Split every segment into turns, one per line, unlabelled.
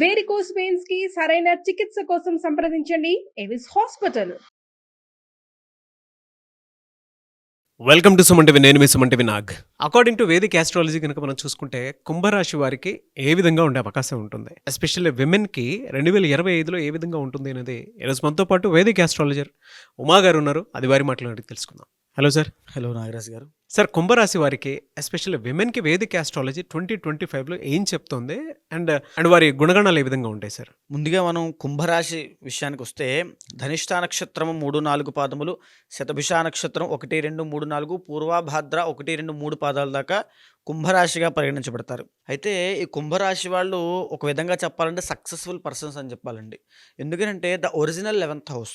Varicose veins కి సరైన చికిత్స కోసం సంప్రదించండి Avis hospital.
Welcome to Suman TV. నేను మీ Suman TV Nag. According to Vedic astrology కనుక మనం చూసుకుంటే కుంభరాశి వారికి ఏ విధంగా ఉండే అవకాశం ఉంటుంది, ఎస్పెషల్లీ విమెన్కి 2025లో ఏ విధంగా ఉంటుంది అనేది ఈరోజు మనతో పాటు వేదిక్ ఆస్ట్రాలజర్ ఉమా గారు ఉన్నారు. అది వారి మాటలు తెలుసుకుందాం. Hello sir.
హలో నాగరాజ్ గారు.
సార్, కుంభరాశి వారికి ఎస్పెషల్లీ విమెన్కి వేదిక్ ఆస్ట్రాలజీ 2025లో ఏం చెప్తుంది అండ్ వారి గుణగణాలు ఏ విధంగా ఉంటాయి సార్?
ముందుగా మనం కుంభరాశి విషయానికి వస్తే ధనిష్ఠా నక్షత్రము 3-4 పాదములు, శతభిష నక్షత్రం 1-2-3-4, పూర్వభాద్ర 1-2-3 పాదాల దాకా కుంభరాశిగా పరిగణించబడతారు. అయితే ఈ కుంభరాశి వాళ్ళు ఒక విధంగా చెప్పాలంటే సక్సెస్ఫుల్ పర్సన్స్ అని చెప్పాలండి. ఎందుకంటే ద ఒరిజినల్ 11th హౌస్,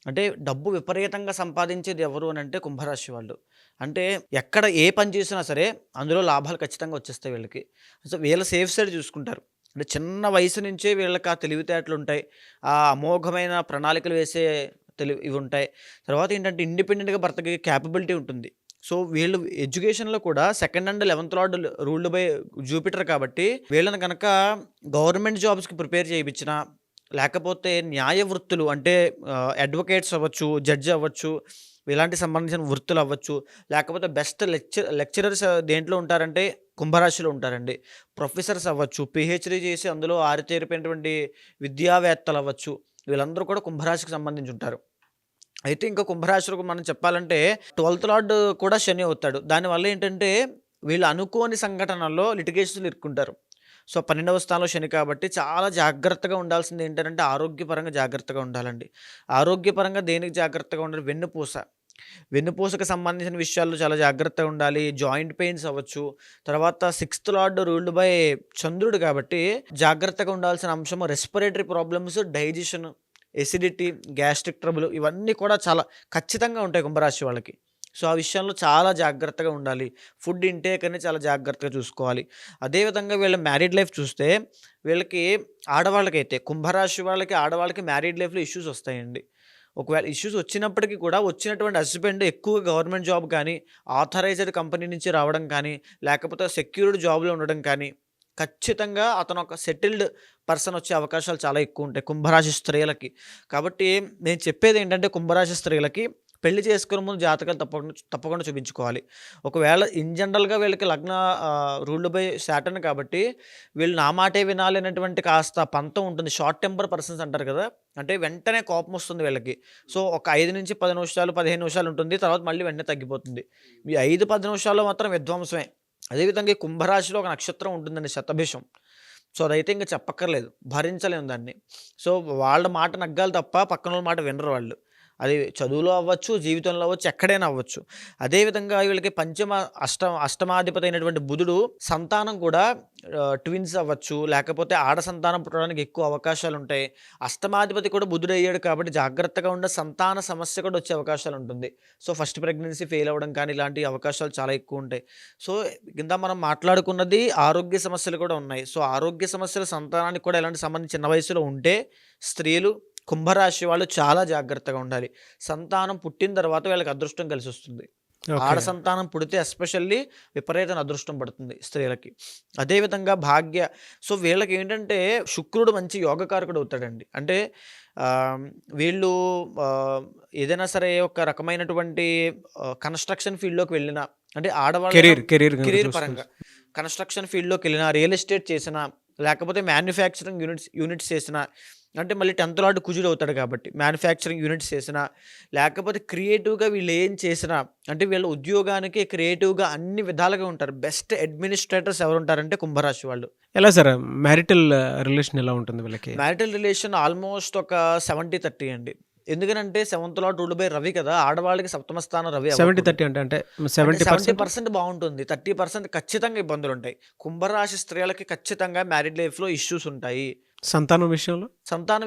అంటే డబ్బు విపరీతంగా సంపాదించేది ఎవరు అని అంటే కుంభరాశి వాళ్ళు. అంటే ఎక్కడ ఏ పని చేసినా సరే అందులో లాభాలు ఖచ్చితంగా వచ్చేస్తాయి వీళ్ళకి. సో వీళ్ళ సేఫ్ సైడ్ చూసుకుంటారు. అంటే చిన్న వయసు నుంచే వీళ్ళకి ఆ తెలివితేటలు ఉంటాయి, ఆ అమోఘమైన ప్రణాళికలు వేసే ఇవి ఉంటాయి. తర్వాత ఏంటంటే ఇండిపెండెంట్గా బ్రతకే క్యాపబిలిటీ ఉంటుంది. సో వీళ్ళు ఎడ్యుకేషన్లో కూడా 2nd and 11th lord ruled by Jupiter కాబట్టి వీళ్ళని కనుక గవర్నమెంట్ జాబ్స్కి ప్రిపేర్ చేయించిన, లేకపోతే న్యాయ వృత్తులు అంటే అడ్వకేట్స్ అవ్వచ్చు, జడ్జి అవ్వచ్చు, ఇలాంటి సంబంధించిన వృత్తులు అవ్వచ్చు, లేకపోతే బెస్ట్ లెక్చరర్స్ దేంట్లో ఉంటారంటే కుంభరాశిలో ఉంటారండి. ప్రొఫెసర్స్ అవ్వచ్చు, పిహెచ్డీ చేసి అందులో ఆరితేరిపోయినటువంటి విద్యావేత్తలు అవ్వచ్చు, వీళ్ళందరూ కూడా కుంభరాశికి సంబంధించి ఉంటారు. అయితే ఇంకా కుంభరాశిలో మనం చెప్పాలంటే 12th లార్డ్ కూడా శని అవుతాడు. దానివల్ల ఏంటంటే వీళ్ళు అనుకోని సంఘటనల్లో లిటిగేషన్లు ఇరుక్కుంటారు. సో 12వ స్థానంలో శని కాబట్టి చాలా జాగ్రత్తగా ఉండాల్సింది ఏంటంటే ఆరోగ్యపరంగా జాగ్రత్తగా ఉండాలండి. ఆరోగ్యపరంగా దేనికి జాగ్రత్తగా ఉండాలి? వెన్నుపూసకు సంబంధించిన విషయాల్లో చాలా జాగ్రత్తగా ఉండాలి. జాయింట్ పెయిన్స్ అవ్వచ్చు. తర్వాత 6th లార్డ్ రూల్డ్ బై చంద్రుడు కాబట్టి జాగ్రత్తగా ఉండాల్సిన అంశము respiratory problems, digestion, acidity, gastric trouble, ఇవన్నీ కూడా చాలా ఖచ్చితంగా ఉంటాయి కుంభరాశి వాళ్ళకి. సో ఆ విషయంలో చాలా జాగ్రత్తగా ఉండాలి. ఫుడ్ ఇంటేక్ అనేది చాలా జాగ్రత్తగా చూసుకోవాలి. అదేవిధంగా వీళ్ళ మ్యారీడ్ లైఫ్ చూస్తే వీళ్ళకి ఆడవాళ్ళకైతే కుంభరాశి వాళ్ళకి ఆడవాళ్ళకి మ్యారీడ్ లైఫ్లో ఇష్యూస్ వస్తాయండి. ఒకవేళ ఇష్యూస్ వచ్చినప్పటికీ కూడా వచ్చినటువంటి హస్బెండ్ ఎక్కువ గవర్నమెంట్ జాబ్ కానీ, ఆథరైజ్డ్ కంపెనీ నుంచి రావడం కానీ, లేకపోతే సెక్యూర్డ్ జాబ్లో ఉండడం కానీ, ఖచ్చితంగా అతను ఒక సెటిల్డ్ పర్సన్ వచ్చే అవకాశాలు చాలా ఎక్కువ ఉంటాయి కుంభరాశి స్త్రీలకి. కాబట్టి నేను చెప్పేది ఏంటంటే కుంభరాశి స్త్రీలకి పెళ్లి చేసుకునే ముందు జాతకాలు తప్పకుండా చూపించుకోవాలి. ఒకవేళ ఇన్ జనరల్గా వీళ్ళకి లగ్న రూల్డ్ బై సాటర్న్ కాబట్టి వీళ్ళు నా మాటే వినాలి అనేటువంటి కాస్త పంతం ఉంటుంది. షార్ట్ టెంపర్ పర్సన్స్ అంటారు కదా, అంటే వెంటనే కోపం వస్తుంది వీళ్ళకి. సో ఒక 5 నుంచి 10 నిమిషాలు 15 నిమిషాలు ఉంటుంది, తర్వాత మళ్ళీ వెంటనే తగ్గిపోతుంది. ఈ 5-10 నిమిషాల్లో మాత్రం విధ్వంసమే. అదేవిధంగా ఈ కుంభరాశిలో ఒక నక్షత్రం ఉంటుందండి, శతభిషం. సో అదైతే ఇంకా చెప్పక్కర్లేదు, భరించలేము దాన్ని. సో వాళ్ళ మాట నగ్గాలి తప్ప పక్కన వాళ్ళ మాట వినరు వాళ్ళు. అది చదువులో అవ్వచ్చు, జీవితంలో అవ్వచ్చు, ఎక్కడైనా అవ్వచ్చు. అదేవిధంగా వీళ్ళకి అష్టమాధిపతి అయినటువంటి బుధుడు సంతానం కూడా ట్విన్స్ అవ్వచ్చు, లేకపోతే ఆడ సంతానం పుట్టడానికి ఎక్కువ అవకాశాలు ఉంటాయి. అష్టమాధిపతి కూడా బుధుడు అయ్యాడు కాబట్టి జాగ్రత్తగా ఉండే సంతాన సమస్య కూడా వచ్చే అవకాశాలు ఉంటుంది. సో ఫస్ట్ ప్రెగ్నెన్సీ ఫెయిల్ అవ్వడం కానీ ఇలాంటి అవకాశాలు చాలా ఎక్కువ ఉంటాయి. సో కింద మనం మాట్లాడుకున్నది ఆరోగ్య సమస్యలు కూడా ఉన్నాయి. సో ఆరోగ్య సమస్యలు సంతానానికి కూడా ఎలాంటి సంబంధించి చిన్న వయసులో ఉంటే స్త్రీలు కుంభరాశి వాళ్ళు చాలా జాగ్రత్తగా ఉండాలి. సంతానం పుట్టిన తర్వాత వీళ్ళకి అదృష్టం కలిసి వస్తుంది. ఆడ సంతానం పుడితే ఎస్పెషల్లీ విపరీతమైన అదృష్టం పడుతుంది స్త్రీలకి. అదేవిధంగా భాగ్య. సో వీళ్ళకి ఏంటంటే శుక్రుడు మంచి యోగకారకుడు అవుతాడండి. అంటే వీళ్ళు ఏదైనా సరే ఒక రకమైనటువంటి కన్స్ట్రక్షన్ ఫీల్డ్లోకి వెళ్ళినా, అంటే ఆడవాళ్ళ కెరీర్ పరంగా కన్స్ట్రక్షన్ ఫీల్డ్లోకి వెళ్ళినా, రియల్ ఎస్టేట్ చేసినా, లేకపోతే మ్యానుఫ్యాక్చరింగ్ యూనిట్స్ చేసినా, అంటే మళ్ళీ 10th లార్డ్ కుజుడు అవుతాడు కాబట్టి మ్యానుఫ్యాక్చరింగ్ యూనిట్స్ చేసినా, లేకపోతే క్రియేటివ్గా వీళ్ళు ఏం చేసినా, అంటే వీళ్ళ ఉద్యోగానికి క్రియేటివ్గా అన్ని విధాలుగా ఉంటారు. బెస్ట్ అడ్మినిస్ట్రేటర్స్ ఎవరు ఉంటారంటే కుంభరాశి వాళ్ళు.
ఎలా సార్ మ్యారిటల్ రిలేషన్ ఎలా ఉంటుంది వీళ్ళకి?
మ్యారిటల్ రిలేషన్ ఆల్మోస్ట్ ఒక 70-30 అండి. ఎందుకంటే 7th lord ruled by Ravi కదా, ఆడవాళ్ళకి 7వ స్థానం రవి.
70-30 అంటే
70% బాగుంటుంది, 30% ఖచ్చితంగా ఇబ్బందులు ఉంటాయి. కుంభరాశి స్త్రీలకి ఖచ్చితంగా మ్యారీడ్ లైఫ్లో ఇష్యూస్ ఉంటాయి. సంతాన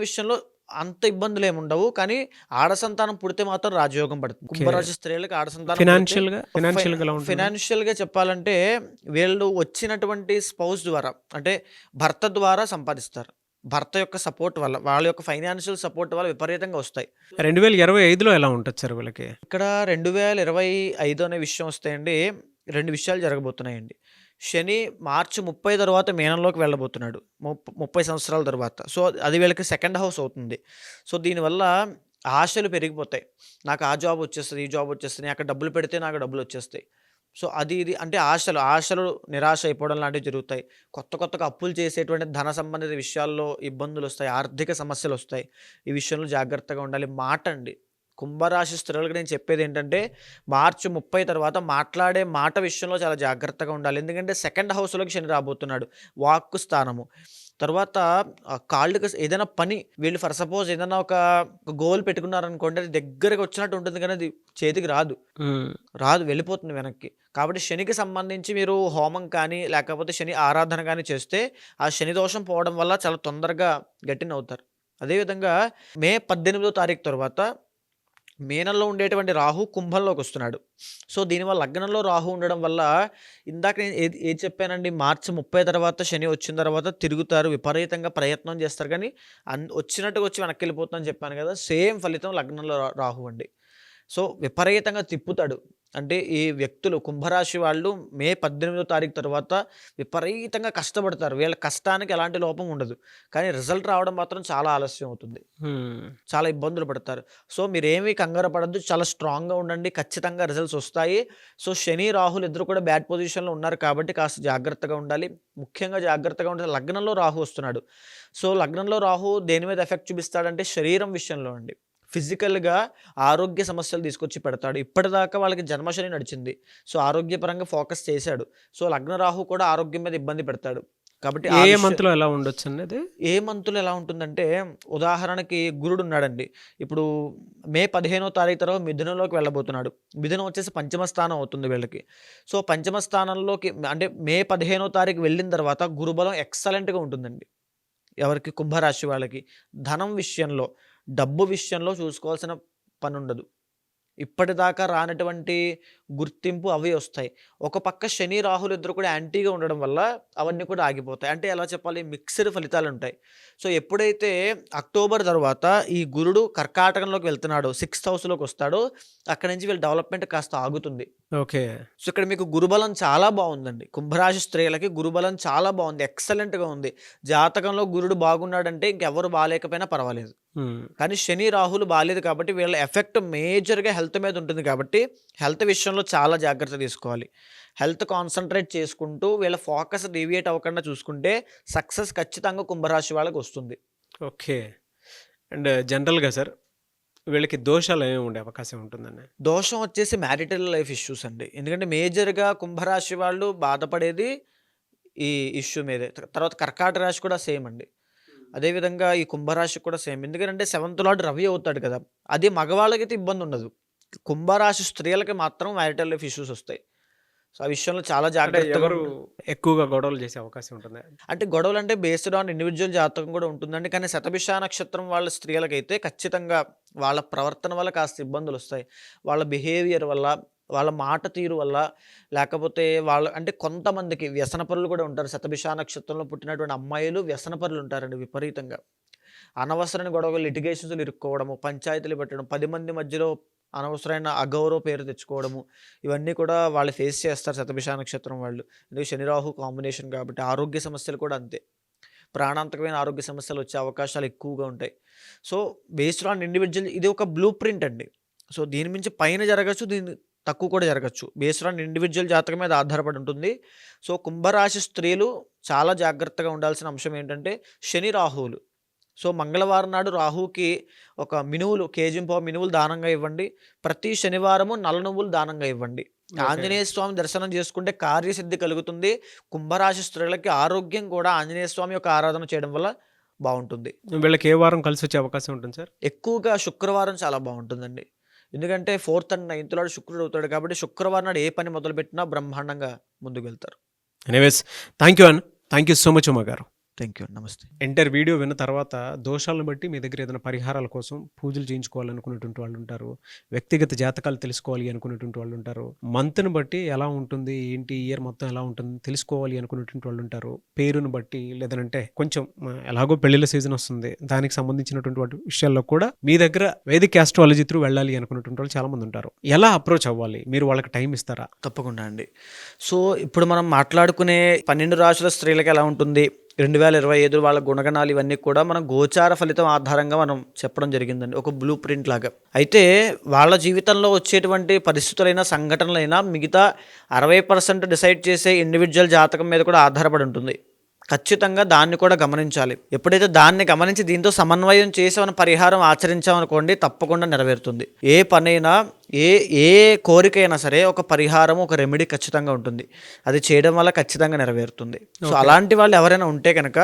విషయంలో అంత ఇబ్బందులు ఏముండవు, కానీ ఆడ సంతానం పుడితే మాత్రం రాజయోగం పడుతుంది. కుంభరాశి స్త్రీలకి ఆడ సంతానం ఫైనాన్షియల్గా చెప్పాలంటే వీళ్ళు వచ్చినటువంటి స్పౌస్ ద్వారా, అంటే భర్త ద్వారా సంపాదిస్తారు. భర్త యొక్క సపోర్ట్ వల్ల, వాళ్ళ యొక్క ఫైనాన్షియల్ సపోర్ట్ వల్ల విపరీతంగా వస్తాయి.
2025లో ఎలా ఉంటుంది సార్ వీళ్ళకి?
ఇక్కడ 2025 అనే విషయం వస్తాయండి, 2 విషయాలు జరగబోతున్నాయండి. శని మార్చి 30 తర్వాత మీనంలోకి వెళ్ళబోతున్నాడు. 30 సంవత్సరాల తర్వాత. సో, అది వీళ్ళకి సెకండ్ హౌస్ అవుతుంది. సో, దీనివల్ల ఆశలు పెరిగిపోతాయి. నాకు ఆ జాబ్ వచ్చేస్తది, ఈ జాబ్ వచ్చేస్తది. నేను అక్కడ డబ్బులు పెడితే నాకు డబ్బులొచ్చేస్తాయి. సో, అది ఇది అంటే ఆశలు నిరాశ అయిపోవడం లాంటివి జరుగుతాయి. కొత్తగా అప్పులు చేసేటువంటి ధన సంబంధిత విషయాల్లో ఇబ్బందులొస్తాయి. ఆర్థిక సమస్యలొస్తాయి. ఈ విషయంలో జాగ్రత్తగా ఉండాలి. మాట అండి. కుంభరాశి స్త్రీలకు నేను చెప్పేదేంటంటే, మార్చి 30 తర్వాత మాట్లాడే మాట విషయంలో చాలా జాగ్రత్తగా ఉండాలి. ఎందుకంటే సెకండ్ హౌస్‌లోకి శని రాబోతున్నాడు. వాక్కు స్థానము. తర్వాత కాళ్ళకి ఏదైనా పని వీళ్ళు ఫర్ సపోజ్ ఏదైనా ఒక గోల్ పెట్టుకున్నారనుకోండి, అది దగ్గరకి వచ్చినట్టు ఉంటుంది కానీ అది చేతికి రాదు. రాదు, వెళ్ళిపోతుంది వెనక్కి. కాబట్టి శనికి సంబంధించి మీరు హోమం కానీ, లేకపోతే శని ఆరాధన కానీ చేస్తే, ఆ శని దోషం పోవడం వల్ల చాలా తొందరగా గట్టినవుతారు. అదేవిధంగా మే 18వ తారీఖు తర్వాత మీనంలో ఉండేటువంటి రాహు కుంభంలోకి వస్తున్నాడు. సో, దీనివల్ల లగ్నంలో రాహు ఉండడం వల్ల ఇందాక నేను ఏది చెప్పానండి, మార్చి 30 తర్వాత శని వచ్చిన తర్వాత తిరుగుతారు, విపరీతంగా ప్రయత్నం చేస్తారు కానీ వచ్చినట్టుగా వచ్చి వెనక్కి వెళ్ళిపోతుందని చెప్పాను కదా, సేమ్ ఫలితం లగ్నంలో రాహు అండి. సో, విపరీతంగా తిప్పుతాడు. అంటే ఈ వ్యక్తులు కుంభరాశి వాళ్ళు మే 18వ తారీఖు తర్వాత విపరీతంగా కష్టపడతారు. వీళ్ళ కష్టానికి ఎలాంటి లోపం ఉండదు. కానీ రిజల్ట్ రావడం మాత్రం చాలా ఆలస్యం అవుతుంది. చాలా ఇబ్బందులు పడతారు. సో, మీరేమీ కంగారు పడద్దు. చాలా స్ట్రాంగ్‌గా ఉండండి. ఖచ్చితంగా రిజల్ట్స్ వస్తాయి. సో, శని, రాహులు ఇద్దరు కూడా బ్యాడ్ పొజిషన్‌లో ఉన్నారు కాబట్టి కాస్త జాగ్రత్తగా ఉండాలి. ముఖ్యంగా జాగ్రత్తగా ఉంటే లగ్నంలో రాహు వస్తున్నాడు. సో, లగ్నంలో రాహు దేని మీద ఎఫెక్ట్ చూపిస్తాడంటే శరీరం విషయంలో అండి. ఫిజికల్‌గా ఆరోగ్య సమస్యలు తీసుకొచ్చి పెడతాడు. ఇప్పటిదాకా వాళ్ళకి జన్మశని నడిచింది. సో, ఆరోగ్యపరంగా ఫోకస్ చేశాడు. సో, లగ్న రాహు కూడా ఆరోగ్యం మీద ఇబ్బంది పెడతాడు. కాబట్టి
ఏ మంత్లో ఎలా ఉండొచ్చండి అది?
ఏ మంత్‌లో ఎలా ఉంటుందంటే, ఉదాహరణకి గురుడు ఉన్నాడండి. ఇప్పుడు మే 15వ తారీఖు తర్వాత మిథునంలోకి వెళ్ళబోతున్నాడు. మిథునం వచ్చేసి పంచమ స్థానం అవుతుంది వీళ్ళకి. సో, పంచమ స్థానంలోకి అంటే మే 15వ తారీఖు వెళ్ళిన తర్వాత గురుబలం ఎక్సలెంట్‌గా ఉంటుందండి. ఎవరికి? కుంభరాశి వాళ్ళకి. ధనం విషయంలో, డబ్బు విషయంలో చూసుకోవాల్సిన పనుండదు. ఇప్పటిదాకా రానటువంటి గుర్తింపు అవి వస్తాయి. ఒక పక్క శని, రాహులు ఇద్దరు కూడా యాంటీగా ఉండడం వల్ల అవన్నీ కూడా ఆగిపోతాయి. అంటే ఎలా చెప్పాలి, మిక్స్డ్ ఫలితాలుంటాయి. సో, ఎప్పుడైతే అక్టోబర్ తర్వాత ఈ గురుడు కర్కాటకంలోకి వెళ్తున్నాడో, 6th హౌస్‌లోకి వస్తాడో, అక్కడి నుంచి వీళ్ళ డెవలప్‌మెంట్ కాస్త ఆగుతుంది.
ఓకే.
సో, ఇక్కడ మీకు గురుబలం చాలా బాగుందండి. కుంభరాశి స్త్రీలకి గురుబలం చాలా బాగుంది. ఎక్సలెంట్‌గా ఉంది. జాతకంలో గురుడు బాగున్నాడంటే ఇంకెవరు బాలేకపోయినా పర్వాలేదు. కానీ శని, రాహులు బాలేదు కాబట్టి వీళ్ళ ఎఫెక్ట్ మేజర్‌గా హెల్త్ మీద ఉంటుంది కాబట్టి హెల్త్ విషయంలో చాలా జాగ్రత్త తీసుకోవాలి. హెల్త్ కాన్సంట్రేట్ చేసుకుంటూ వీళ్ళ ఫోకస్ డీవియేట్ అవ్వకుండా చూసుకుంటే సక్సెస్ ఖచ్చితంగా కుంభరాశి వాళ్ళకి వస్తుంది.
ఓకే. అండ్ జనరల్‌గా సార్ వీళ్ళకి దోషాలు ఏమేమి ఉండే అవకాశం ఉంటుందండి?
దోషం వచ్చేసి మ్యారిటల్ లైఫ్ ఇష్యూస్ అండి. ఎందుకంటే మేజర్‌గా కుంభరాశి వాళ్ళు బాధపడేది ఈ ఇష్యూ మీదే. తర్వాత కర్కాటక రాశి కూడా సేమ్ అండి. అదేవిధంగా ఈ కుంభరాశి కూడా సేమ్. ఎందుకంటే 7th లార్డ్ రవి అవుతాడు కదా! అది మగవాళ్ళకైతే ఇబ్బంది ఉండదు. కుంభరాశి స్త్రీలకి మాత్రం మ్యారిటల్ లైఫ్ ఇష్యూస్ వస్తాయి. సో, ఆ విషయంలో చాలా
అంటే
జాగ్రత్తగా
ఎవరు ఎక్కువగా గొడవలు చేసే అవకాశం ఉంటుంది?
అంటే గొడవలంటే బేస్డ్ ఆన్ ఇండివిడ్యువల్ జాతకం కూడా ఉంటుందండి. కానీ శతభిష నక్షత్రం వాళ్ళ స్త్రీలకైతే ఖచ్చితంగా వాళ్ళ ప్రవర్తన వల్ల కాస్త ఇబ్బందులొస్తాయి. వాళ్ళ బిహేవియర్ వల్ల, వాళ్ళ మాట తీరు వల్ల, లేకపోతే వాళ్ళ అంటే కొంతమందికి వ్యసనపరులు కూడా ఉంటారు. శతభిష నక్షత్రంలో పుట్టినటువంటి అమ్మాయిలు వ్యసనపరులు ఉంటారండి విపరీతంగా. అనవసరమైన గొడవలు, లిటిగేషన్స్‌లో ఇరుక్కోవడము, పంచాయతీలు పెట్టడం, 10 మంది మధ్యలో అనవసరమైన అగౌరవ పేరు తెచ్చుకోవడము, ఇవన్నీ కూడా వాళ్ళు ఫేస్ చేస్తారు శతభిష నక్షత్రం వాళ్ళు. ఎందుకంటే శని, రాహు కాంబినేషన్ కాబట్టి. ఆరోగ్య సమస్యలు కూడా అంతే. ప్రాణాంతకమైన ఆరోగ్య సమస్యలు వచ్చే అవకాశాలు ఎక్కువగా ఉంటాయి. సో, బేస్డ్ ఆన్ ఇండివిడ్యువల్ ఇది ఒక బ్లూ ప్రింట్ అండి. సో, దీని మించి పైన జరగచ్చు, దీని తక్కువ కూడా జరగచ్చు. బేస్డ్ ఆన్ ఇండివిడ్యువల్ జాతకం మీద ఆధారపడి ఉంటుంది. సో, కుంభరాశి స్త్రీలు చాలా జాగ్రత్తగా ఉండాల్సిన అంశం ఏంటంటే శని, రాహువులు. సో, మంగళవారం నాడు రాహుకి ఒక మినువులు, కేజింపావు మినువులు దానంగా ఇవ్వండి. ప్రతి శనివారము నల్ల నువ్వులు దానంగా ఇవ్వండి. ఆంజనేయ స్వామి దర్శనం చేసుకుంటే కార్యసిద్ధి కలుగుతుంది. కుంభరాశి స్త్రీలకి ఆరోగ్యం కూడా ఆంజనేయ స్వామి యొక్క ఆరాధన చేయడం వల్ల బాగుంటుంది.
వీళ్ళకి ఏ వారం కలిసి వచ్చే అవకాశం ఉంటుంది సార్?
ఎక్కువగా శుక్రవారం చాలా బాగుంటుందండి. ఎందుకంటే 4th and 9th లార్డ్ శుక్రుడు అవుతాడు కాబట్టి శుక్రవారం నాడు ఏ పని మొదలుపెట్టినా బ్రహ్మాండంగా ముందుకు వెళ్తారు.
Anyways thank you so much Uma గారు.
థ్యాంక్ యూ, నమస్తే.
ఎంటర్ వీడియో విన్న తర్వాత దోషాలను బట్టి మీ దగ్గర ఏదైనా పరిహారాల కోసం పూజలు చేయించుకోవాలనుకునేటువంటి వాళ్ళు ఉంటారు, వ్యక్తిగత జాతకాలు తెలుసుకోవాలి అనుకునేటువంటి వాళ్ళు ఉంటారు, మంత్ని బట్టి ఎలా ఉంటుంది ఏంటి ఇయర్ మొత్తం ఎలా ఉంటుంది తెలుసుకోవాలి అనుకునేటువంటి వాళ్ళు ఉంటారు, పేరును బట్టి లేదంటే కొంచెం ఎలాగో పెళ్లిళ్ళ సీజన్ వస్తుంది దానికి సంబంధించినటువంటి వాటి విషయాల్లో కూడా మీ దగ్గర వేదిక్ ఆస్ట్రాలజీ త్రూ వెళ్ళాలి అనుకునేటువంటి వాళ్ళు చాలా మంది ఉంటారు. ఎలా అప్రోచ్ అవ్వాలి, మీరు వాళ్ళకి టైం ఇస్తారా?
తప్పకుండా అండి. సో ఇప్పుడు మనం మాట్లాడుకునే 12 రాశుల స్త్రీలకు ఎలా ఉంటుంది, 2025 వాళ్ళ గుణగణాలు ఇవన్నీ కూడా మనం గోచార ఫలితం ఆధారంగా మనం చెప్పడం జరిగిందండి, ఒక బ్లూ ప్రింట్ లాగా. అయితే వాళ్ళ జీవితంలో వచ్చేటువంటి పరిస్థితులైనా సంఘటనలైనా మిగతా 60% డిసైడ్ చేసే ఇండివిజువల్ జాతకం మీద కూడా ఆధారపడి ఉంటుంది. ఖచ్చితంగా దాన్ని కూడా గమనించాలి. ఎప్పుడైతే దాన్ని గమనించి దీంతో సమన్వయం చేసి మనం పరిహారం ఆచరించామనుకోండి, తప్పకుండా నెరవేరుతుంది. ఏ పనైనా ఏ కోరికైనా సరే ఒక పరిహారం, ఒక రెమెడీ ఖచ్చితంగా ఉంటుంది. అది చేయడం వల్ల ఖచ్చితంగా నెరవేరుతుంది. సో అలాంటి వాళ్ళు ఎవరైనా ఉంటే కనుక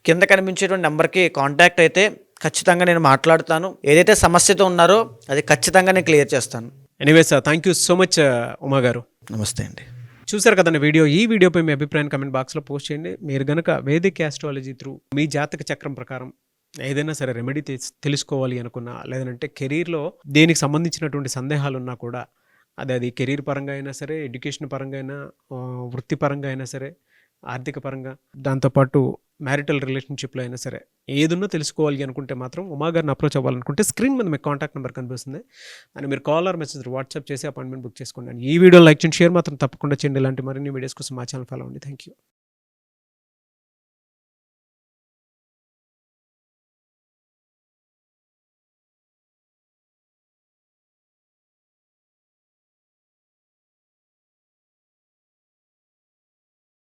కింద కనిపించేటువంటి నెంబర్కి కాంటాక్ట్ అయితే ఖచ్చితంగా నేను మాట్లాడుతాను. ఏదైతే సమస్యతో ఉన్నారో అది ఖచ్చితంగా నేను క్లియర్ చేస్తాను.
Anyways thank you so much Uma గారు.
నమస్తే అండి.
చూసారు కదండి వీడియో. ఈ వీడియోపై మీ అభిప్రాయాన్ని కమెంట్ బాక్స్లో పోస్ట్ చేయండి. మీరు కనుక వేదిక్ ఆస్ట్రాలజీ త్రూ మీ జాతక చక్రం ప్రకారం ఏదైనా సరే రెమెడీ తెలుసుకోవాలి అనుకున్నా, లేదంటే కెరీర్లో దేనికి సంబంధించినటువంటి సందేహాలు ఉన్నా కూడా, అది కెరీర్ పరంగా అయినా సరే, ఎడ్యుకేషన్ పరంగా అయినా, వృత్తిపరంగా అయినా సరే, ఆర్థిక పరంగా, దాంతోపాటు మ్యారిటల్ రిలేషన్షిప్లో అయినా సరే ఏదున్నా తెలుసుకోవాలి అనుకుంటే మాత్రం ఉమా గారిని అప్రోచ్ అవ్వాలనుకుంటే స్క్రీన్ మీద మీకు కాంటాక్ట్ నెంబర్ కనిపిస్తుంది అని మీరు కాల్ ఆర్ మెసేజ్ వాట్సాప్ చేసి అపాయింట్మెంట్ బుక్ చేసుకోండి. ఈ వీడియో లైక్ చేయండి, షేర్ మాత్రం తప్పకుండా చేయండి. ఇలాంటి మరిన్ని వీడియోస్ కోసం మా ఛానల్ ఫాలో అవ్వండి. Thank you.